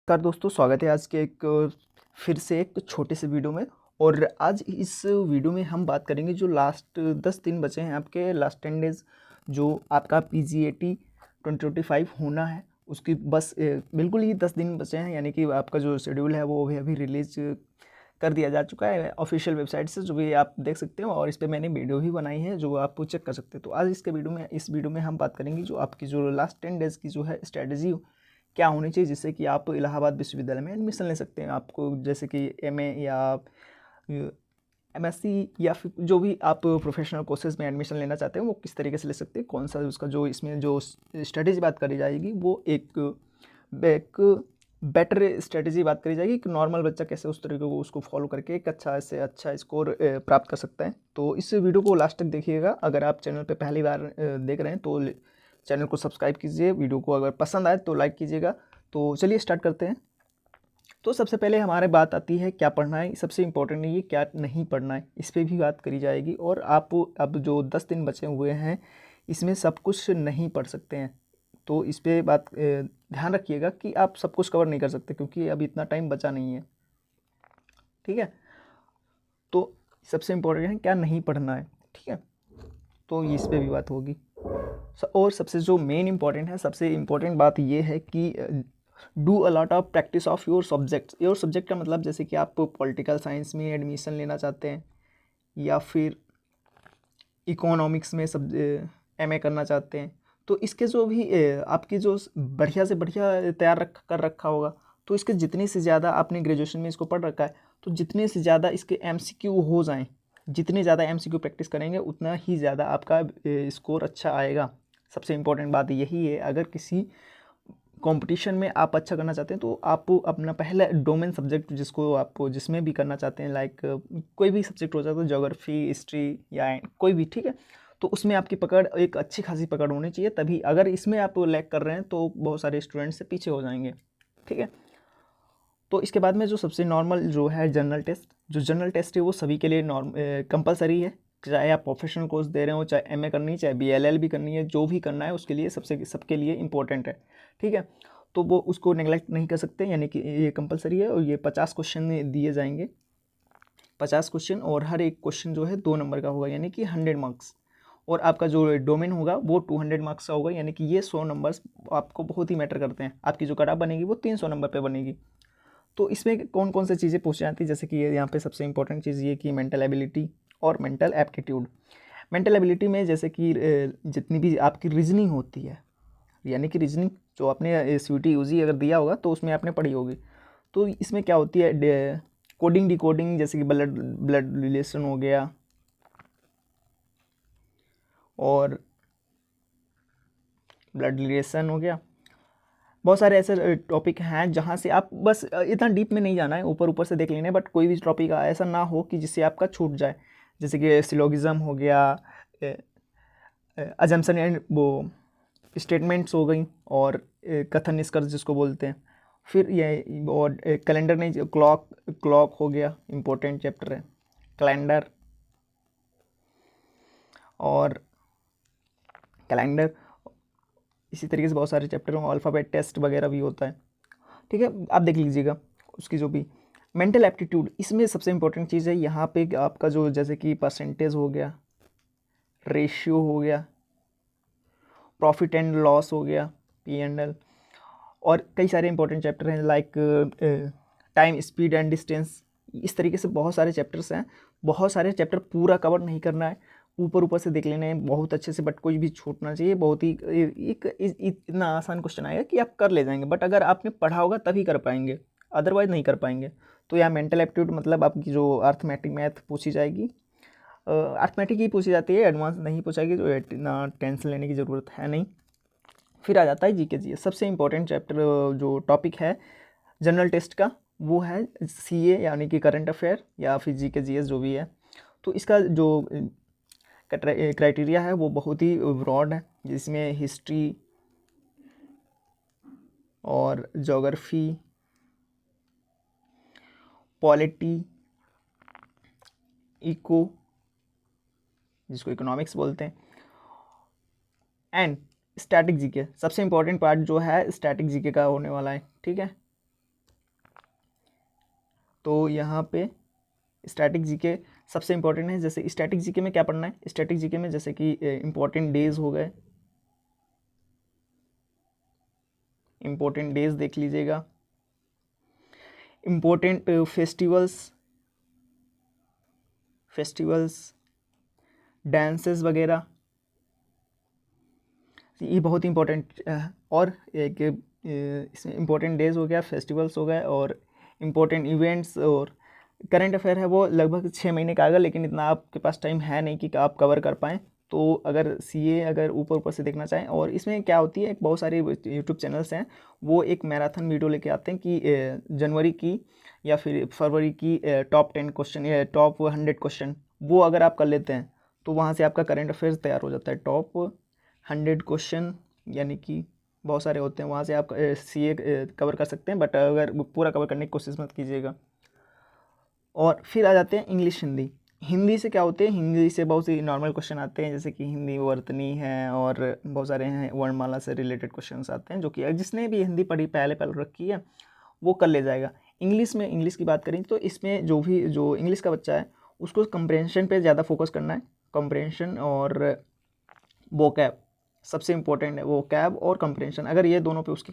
नमस्कार दोस्तों, स्वागत है आज के फिर से एक छोटे से वीडियो में। और आज इस वीडियो में हम बात करेंगे जो लास्ट 10 दिन बचे हैं आपके लास्ट 10 डेज़ जो आपका PGAT 2025 होना है उसकी बस बिल्कुल ही 10 दिन बचे हैं। यानी कि आपका जो शेड्यूल है वो अभी रिलीज कर दिया जा चुका है ऑफिशियल वेबसाइट से, जो भी आप देख सकते हो। और इस पर मैंने वीडियो भी बनाई है जो आप चेक कर सकते हो। तो आज इस वीडियो में हम बात करेंगे जो आपकी जो लास्ट 10 डेज़ की जो है स्ट्रेटजी क्या होनी चाहिए जिससे कि आप इलाहाबाद विश्वविद्यालय में एडमिशन ले सकते हैं। आपको जैसे कि MA या MSc या फिर जो भी आप प्रोफेशनल कोर्सेज में एडमिशन लेना चाहते हैं वो किस तरीके से ले सकते हैं, कौन सा उसका जो इसमें जो स्ट्रेटेजी बात करी जाएगी वो एक बेटर स्ट्रेटेजी बात करी जाएगी कि नॉर्मल बच्चा कैसे उस तरीके को उसको फॉलो करके एक अच्छा से अच्छा स्कोर प्राप्त कर सकता है। तो इस वीडियो को लास्ट तक देखिएगा। अगर आप चैनल पे पहली बार देख रहे हैं तो चैनल को सब्सक्राइब कीजिए, वीडियो को अगर पसंद आए तो लाइक कीजिएगा। तो चलिए स्टार्ट करते हैं। तो सबसे पहले हमारे बात आती है क्या पढ़ना है। सबसे इम्पोर्टेंट नहीं है क्या नहीं पढ़ना है, इस पर भी बात करी जाएगी। और आप अब जो 10 दिन बचे हुए हैं इसमें सब कुछ नहीं पढ़ सकते हैं, तो इस पर बात ध्यान रखिएगा कि आप सब कुछ कवर नहीं कर सकते क्योंकि अब इतना टाइम बचा नहीं है। ठीक है, तो सबसे इम्पोर्टेंट है क्या नहीं पढ़ना है। ठीक है, तो इस पर भी बात होगी। और सबसे जो मेन इम्पॉर्टेंट है, सबसे इम्पॉर्टेंट बात ये है कि do a lot of practice of your subjects. Your subject का मतलब जैसे कि आप पॉलिटिकल साइंस में एडमिशन लेना चाहते हैं या फिर इकोनॉमिक्स में सब MA करना चाहते हैं, तो इसके जो भी आपकी जो बढ़िया से बढ़िया तैयार कर रखा होगा, तो इसके जितने से ज़्यादा आपने ग्रेजुएशन में इसको पढ़ रखा है तो जितने से ज़्यादा इसके MCQ हो जाएं, जितने ज़्यादा MCQ प्रैक्टिस करेंगे उतना ही ज़्यादा आपका स्कोर अच्छा आएगा। सबसे इम्पोर्टेंट बात यही है। अगर किसी कंपटीशन में आप अच्छा करना चाहते हैं तो आप अपना पहला डोमेन सब्जेक्ट जिसको आप जिसमें भी करना चाहते हैं, लाइक कोई भी सब्जेक्ट हो जाता है, ज्योग्राफी, हिस्ट्री या कोई भी, ठीक है, तो उसमें आपकी पकड़ एक अच्छी खासी पकड़ होनी चाहिए। तभी अगर इसमें आप लैग कर रहे हैं तो बहुत सारे स्टूडेंट्स से पीछे हो जाएंगे। ठीक है, तो इसके बाद में जो सबसे नॉर्मल जो है जनरल टेस्ट, जो जनरल टेस्ट है वो सभी के लिए कंपलसरी है। चाहे आप प्रोफेशनल कोर्स दे रहे हो, चाहे MA करनी है, चाहे BLL भी करनी है, जो भी करना है उसके लिए सबके लिए इम्पोर्टेंट है। ठीक है, तो वो उसको नेगलेक्ट नहीं कर सकते, यानी कि ये कंपलसरी है। और ये 50 क्वेश्चन दिए जाएंगे, 50 क्वेश्चन, और हर एक क्वेश्चन जो है 2 नंबर का होगा, यानी कि 100 मार्क्स। और आपका जो डोमेन होगा वो 200 मार्क्स का होगा, यानी कि ये 100 नंबर्स आपको बहुत ही मैटर करते हैं। आपकी जो कट ऑफ बनेगी वो 300 नंबर पर बनेगी। तो इसमें कौन कौन सी चीज़ें पूछी जाती है, जैसे कि यहाँ पे सबसे इंपॉर्टेंट चीज़ ये कि मेंटल एबिलिटी और मेंटल एप्टीट्यूड। मेंटल एबिलिटी में जैसे कि जितनी भी आपकी रीजनिंग होती है, यानी कि रीजनिंग जो आपने CUT UG अगर दिया होगा तो उसमें आपने पढ़ी होगी, तो इसमें क्या होती है कोडिंग डिकोडिंग, जैसे कि ब्लड ब्लड रिलेशन हो गया और ब्लड रिलेशन हो गया। बहुत सारे ऐसे टॉपिक हैं जहाँ से आप बस इतना डीप में नहीं जाना है, ऊपर ऊपर से देख लेना है, बट कोई भी टॉपिक ऐसा ना हो कि जिससे आपका छूट जाए। जैसे कि सिलोगिज्म हो गया, अजम्पशन एंड वो स्टेटमेंट्स हो गई, और कथन निष्कर्ष जिसको बोलते हैं। फिर ये और कैलेंडर नहीं, क्लॉक क्लॉक हो गया, इम्पोर्टेंट चैप्टर है कैलेंडर। और कैलेंडर इसी तरीके से बहुत सारे चैप्टर हों, अल्फ़ाबेट टेस्ट वगैरह भी होता है। ठीक है, आप देख लीजिएगा उसकी जो भी मेंटल एप्टीट्यूड। इसमें सबसे इंपॉर्टेंट चीज़ है यहाँ पे आपका जो जैसे कि परसेंटेज हो गया, रेशियो हो गया, प्रॉफिट एंड लॉस हो गया, P&L, और कई सारे इंपॉर्टेंट चैप्टर हैं like time, speed and distance. इस तरीके से बहुत सारे चैप्टर्स हैं। बहुत सारे चैप्टर पूरा कवर नहीं करना है, ऊपर ऊपर से देख लेना है बहुत अच्छे से, बट कोई भी छूटना चाहिए। बहुत ही इतना आसान क्वेश्चन आएगा कि आप कर ले जाएंगे, बट अगर आपने पढ़ा होगा तभी कर पाएंगे, अदरवाइज नहीं कर पाएंगे। तो यहाँ मेंटल एप्टीट्यूड मतलब आपकी जो अर्थमेटिक मैथ पूछी जाएगी, अर्थमेटिक ही पूछी जाती है, एडवांस नहीं पूछाएगी, तो इतना टेंशन लेने की ज़रूरत है नहीं। फिर आ जाता है GK सबसे इंपॉर्टेंट चैप्टर जो टॉपिक है जनरल टेस्ट का, वो है CA यानी कि करंट अफेयर, या फिर GK जो भी है। तो इसका जो क्राइटेरिया है वो बहुत ही ब्रॉड है, जिसमें हिस्ट्री और ज्योग्राफी, पॉलिटी, इको जिसको इकोनॉमिक्स बोलते हैं, एंड स्टैटिक GK। सबसे इंपॉर्टेंट पार्ट जो है स्टैटिक GK का होने वाला है। ठीक है, तो यहाँ पे स्टैटिक जीके सबसे इम्पोर्टेंट है। जैसे स्टैटिक जीके में क्या पढ़ना है, स्टैटिक जीके में जैसे कि इम्पोर्टेंट डेज हो गए, इम्पोर्टेंट डेज देख लीजिएगा, इम्पोर्टेंट फेस्टिवल्स, डांसेस वगैरह, ये बहुत इंपॉर्टेंट। और एक इसमें इम्पोर्टेंट डेज हो गया, फेस्टिवल्स हो गए, और इम्पोर्टेंट इवेंट्स, और करंट अफेयर है वो लगभग 6 महीने का आएगा, लेकिन इतना आपके पास टाइम है नहीं कि आप कवर कर पाएँ। तो अगर सीए अगर ऊपर से देखना चाहें, और इसमें क्या होती है, एक बहुत सारे यूट्यूब चैनल्स हैं, वो एक मैराथन वीडियो लेके आते हैं कि जनवरी की या फिर फरवरी की टॉप 10 क्वेश्चन या टॉप 100 क्वेश्चन, वो अगर आप कर लेते हैं तो वहाँ से आपका करंट अफेयर्स तैयार हो जाता है। टॉप 100 क्वेश्चन यानी कि बहुत सारे होते हैं, वहाँ से आप सीए कवर कर सकते हैं, बट अगर पूरा कवर करने की कोशिश मत कीजिएगा। और फिर आ जाते हैं इंग्लिश हिंदी। हिंदी से क्या होते हैं, हिंदी से बहुत सी नॉर्मल क्वेश्चन आते हैं, जैसे कि हिंदी वर्तनी है, और बहुत सारे हैं वर्णमाला से रिलेटेड क्वेश्चंस आते हैं, जो कि जिसने भी हिंदी पढ़ी पहले रखी है वो कर ले जाएगा। इंग्लिश में, इंग्लिश की बात करें तो इसमें जो इंग्लिश का बच्चा है उसको कंप्रेhension पे ज़्यादा फोकस करना है। कंप्रेhension और वोकैब सबसे इम्पोर्टेंट है, वोकैब और कंप्रेhension, अगर ये दोनों पे उसकी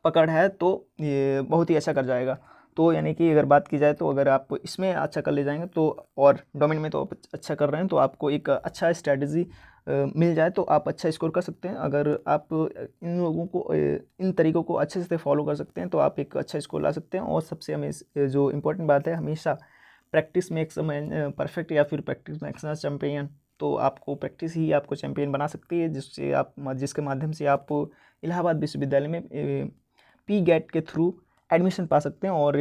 पकड़ है तो ये बहुत ही अच्छा कर जाएगा। तो यानी कि अगर बात की जाए तो अगर आप इसमें अच्छा कर ले जाएंगे तो, और डोमेन में तो आप अच्छा कर रहे हैं, तो आपको एक अच्छा स्ट्रैटेजी मिल जाए तो आप अच्छा स्कोर कर सकते हैं। अगर आप इन लोगों को इन तरीक़ों को अच्छे से फॉलो कर सकते हैं तो आप एक अच्छा स्कोर ला सकते हैं। और सबसे हमें जो इम्पोर्टेंट बात है, हमेशा प्रैक्टिस मेक्स परफेक्ट, या फिर प्रैक्टिस मेक्स अ चैम्पियन। तो आपको प्रैक्टिस ही आपको चैम्पियन बना सकती है, जिसके माध्यम से आप इलाहाबाद विश्वविद्यालय में पी गेट के थ्रू एडमिशन पा सकते हैं और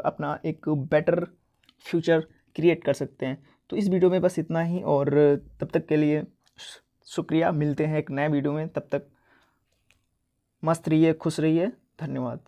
अपना एक बेटर फ्यूचर क्रिएट कर सकते हैं। तो इस वीडियो में बस इतना ही, और तब तक के लिए शुक्रिया। मिलते हैं एक नए वीडियो में, तब तक मस्त रहिए, खुश रहिए, धन्यवाद।